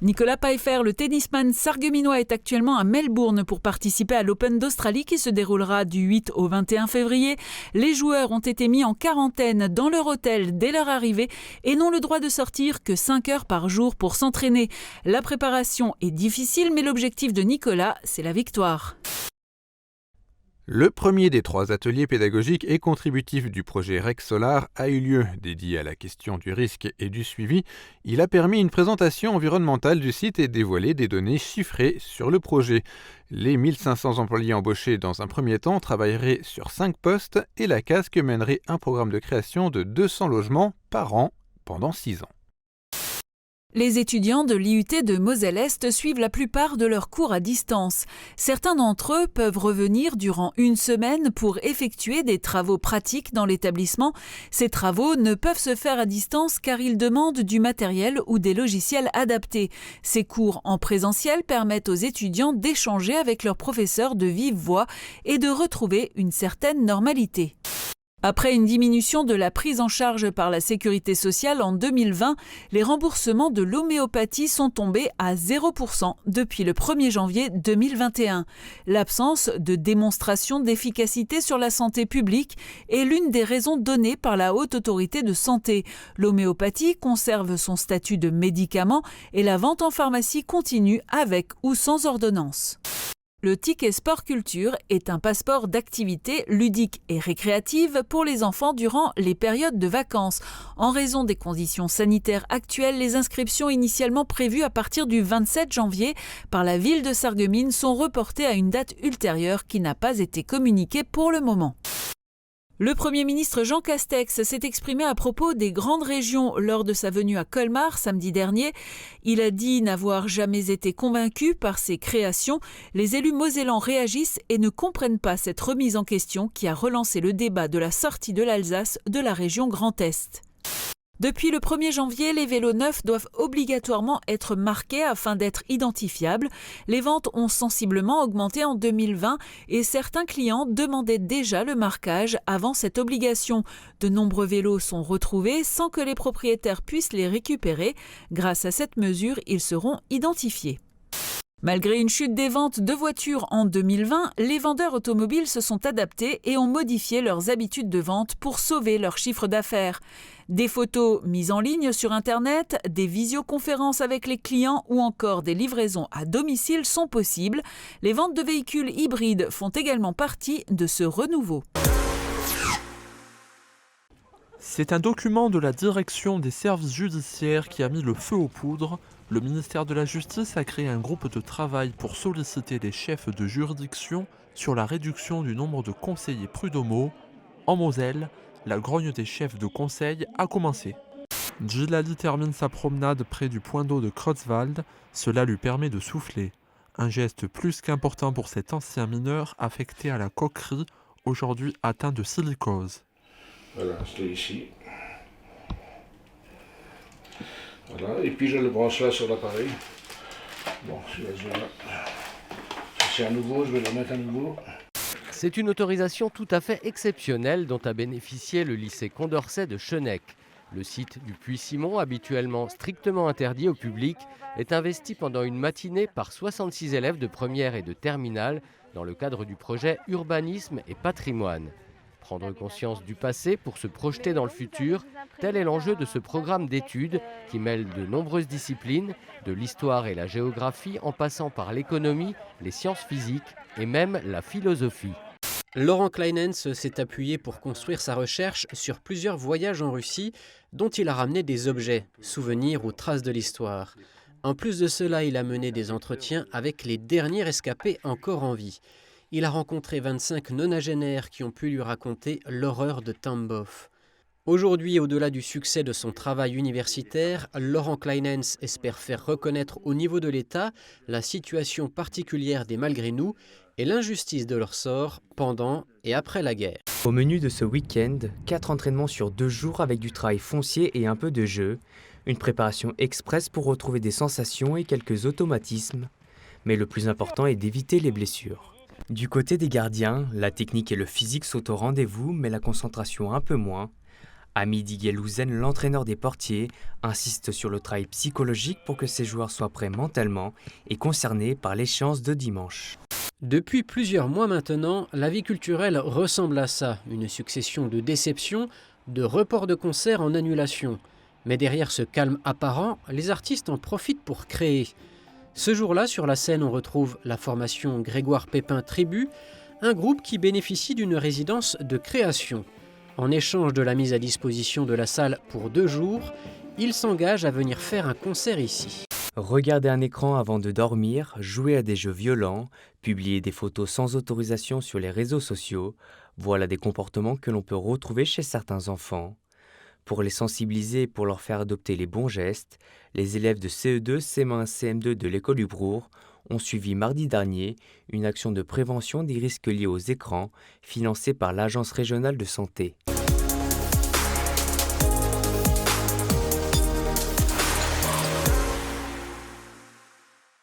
Nicolas Pfeiffer, le tennisman sarregueminois, est actuellement à Melbourne pour participer à l'Open d'Australie qui se déroulera du 8 au 21 février. Les joueurs ont été mis en quarantaine dans leur hôtel dès leur arrivée et n'ont le droit de sortir que 5 heures par jour pour s'entraîner. La préparation est difficile, mais l'objectif de Nicolas, c'est la victoire. Le premier des 3 ateliers pédagogiques et contributifs du projet REC Solar a eu lieu. Dédié à la question du risque et du suivi, il a permis une présentation environnementale du site et dévoilé des données chiffrées sur le projet. Les 1500 employés embauchés dans un premier temps travailleraient sur 5 postes et la casque mènerait un programme de création de 200 logements par an pendant 6 ans. Les étudiants de l'IUT de Moselle-Est suivent la plupart de leurs cours à distance. Certains d'entre eux peuvent revenir durant une semaine pour effectuer des travaux pratiques dans l'établissement. Ces travaux ne peuvent se faire à distance car ils demandent du matériel ou des logiciels adaptés. Ces cours en présentiel permettent aux étudiants d'échanger avec leurs professeurs de vive voix et de retrouver une certaine normalité. Après une diminution de la prise en charge par la sécurité sociale en 2020, les remboursements de l'homéopathie sont tombés à 0% depuis le 1er janvier 2021. L'absence de démonstration d'efficacité sur la santé publique est l'une des raisons données par la Haute Autorité de Santé. L'homéopathie conserve son statut de médicament et la vente en pharmacie continue avec ou sans ordonnance. Le ticket sport culture est un passeport d'activités ludiques et récréatives pour les enfants durant les périodes de vacances. En raison des conditions sanitaires actuelles, les inscriptions initialement prévues à partir du 27 janvier par la ville de Sarreguemines sont reportées à une date ultérieure qui n'a pas été communiquée pour le moment. Le Premier ministre Jean Castex s'est exprimé à propos des grandes régions lors de sa venue à Colmar samedi dernier. Il a dit n'avoir jamais été convaincu par ces créations. Les élus mosellans réagissent et ne comprennent pas cette remise en question qui a relancé le débat de la sortie de l'Alsace de la région Grand Est. Depuis le 1er janvier, les vélos neufs doivent obligatoirement être marqués afin d'être identifiables. Les ventes ont sensiblement augmenté en 2020 et certains clients demandaient déjà le marquage avant cette obligation. De nombreux vélos sont retrouvés sans que les propriétaires puissent les récupérer. Grâce à cette mesure, ils seront identifiés. Malgré une chute des ventes de voitures en 2020, les vendeurs automobiles se sont adaptés et ont modifié leurs habitudes de vente pour sauver leur chiffre d'affaires. Des photos mises en ligne sur Internet, des visioconférences avec les clients ou encore des livraisons à domicile sont possibles. Les ventes de véhicules hybrides font également partie de ce renouveau. C'est un document de la direction des services judiciaires qui a mis le feu aux poudres. Le ministère de la Justice a créé un groupe de travail pour solliciter les chefs de juridiction sur la réduction du nombre de conseillers prud'homaux. En Moselle, la grogne des chefs de conseil a commencé. Djilali termine sa promenade près du point d'eau de Creutzwald. Cela lui permet de souffler. Un geste plus qu'important pour cet ancien mineur affecté à la coquerie, aujourd'hui atteint de silicose. Voilà, je l'ai ici. Voilà, et puis je le branche là sur l'appareil. Bon, c'est à nouveau, je vais le mettre à nouveau. C'est une autorisation tout à fait exceptionnelle dont a bénéficié le lycée Condorcet de Chenec. Le site du Puy-Simon, habituellement strictement interdit au public, est investi pendant une matinée par 66 élèves de première et de terminale dans le cadre du projet Urbanisme et Patrimoine. Prendre conscience du passé pour se projeter dans le futur, tel est l'enjeu de ce programme d'études qui mêle de nombreuses disciplines, de l'histoire et la géographie en passant par l'économie, les sciences physiques et même la philosophie. Laurent Kleinens s'est appuyé pour construire sa recherche sur plusieurs voyages en Russie dont il a ramené des objets, souvenirs ou traces de l'histoire. En plus de cela, il a mené des entretiens avec les derniers rescapés encore en vie. Il a rencontré 25 nonagénaires qui ont pu lui raconter l'horreur de Tambov. Aujourd'hui, au-delà du succès de son travail universitaire, Laurent Kleinens espère faire reconnaître au niveau de l'État la situation particulière des Malgré-nous et l'injustice de leur sort pendant et après la guerre. Au menu de ce week-end, 4 entraînements sur 2 jours avec du travail foncier et un peu de jeu, une préparation express pour retrouver des sensations et quelques automatismes. Mais le plus important est d'éviter les blessures. Du côté des gardiens, la technique et le physique sont au rendez-vous, mais la concentration un peu moins. Hamid Iguelouzen, l'entraîneur des portiers, insiste sur le travail psychologique pour que ses joueurs soient prêts mentalement et concernés par l'échéance de dimanche. Depuis plusieurs mois maintenant, la vie culturelle ressemble à ça, une succession de déceptions, de reports de concerts en annulation. Mais derrière ce calme apparent, les artistes en profitent pour créer. Ce jour-là, sur la scène, on retrouve la formation Grégoire Pépin Tribu, un groupe qui bénéficie d'une résidence de création. En échange de la mise à disposition de la salle pour 2 jours, ils s'engagent à venir faire un concert ici. Regarder un écran avant de dormir, jouer à des jeux violents, publier des photos sans autorisation sur les réseaux sociaux, voilà des comportements que l'on peut retrouver chez certains enfants. Pour les sensibiliser et pour leur faire adopter les bons gestes, les élèves de CE2, CM1, CM2 de l'école du Brour ont suivi mardi dernier une action de prévention des risques liés aux écrans financée par l'Agence régionale de santé.